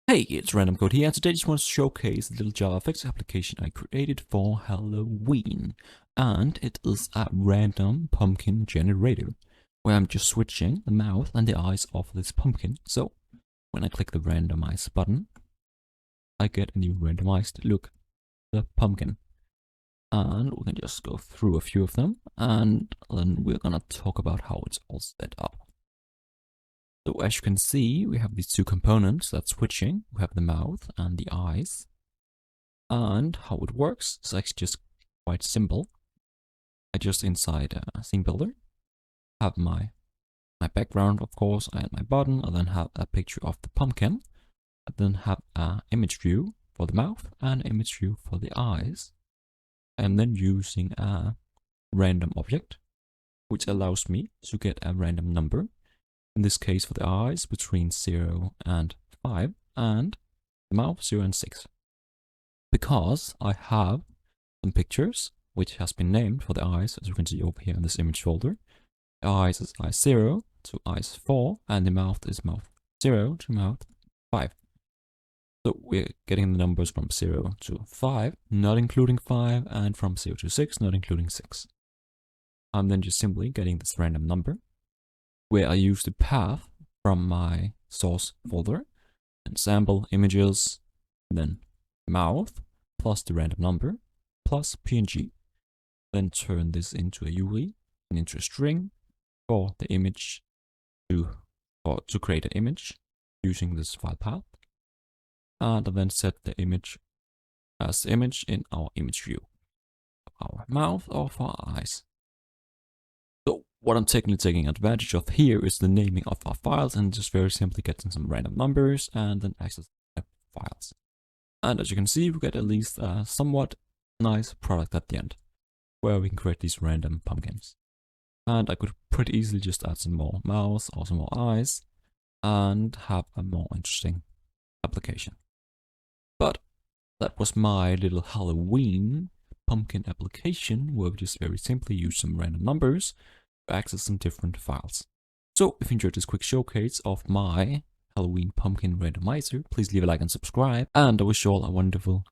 Hey, it's Random Code here, and today I just want to showcase a little JavaFX application I created for Halloween. And it is a random pumpkin generator, where I'm just switching the mouth and the eyes of this pumpkin. So, when I click the Randomize button, I get a new randomized look, the pumpkin. And we can just go through a few of them, and then we're gonna talk about how it's all set up. So as you can see, we have these two components that's switching. We have the mouth and the eyes. And how it works is actually just quite simple. I just inside a scene builder have my background, of course, and my button. I then have a picture of the pumpkin. I then have an image view for the mouth and an image view for the eyes. And then using a random object, which allows me to get a random number. In this case for the eyes between 0 and 5 and the mouth 0 and 6. Because I have some pictures which has been named for the eyes, as you can see over here in this image folder. The eyes is eyes 0 to eyes 4 and the mouth is mouth 0 to mouth 5. So we're getting the numbers from 0 to 5, not including 5, and from 0 to 6, not including 6. I'm then just simply getting this random number, where I use the path from my source folder and sample images, and then mouth plus the random number plus PNG. Then turn this into a URI and into a string for the image to create an image using this file path. And then set the image as the image in our image view, our mouth or for our eyes. So what I'm technically taking advantage of here is the naming of our files and just very simply getting some random numbers and then access the files. And as you can see, we get at least a somewhat nice product at the end, where we can create these random pumpkins. And I could pretty easily just add some more mouths or some more eyes and have a more interesting application. But that was my little Halloween pumpkin application, where we just very simply use some random numbers to access some different files. So if you enjoyed this quick showcase of my Halloween pumpkin randomizer, please leave a like and subscribe, and I wish you all a wonderful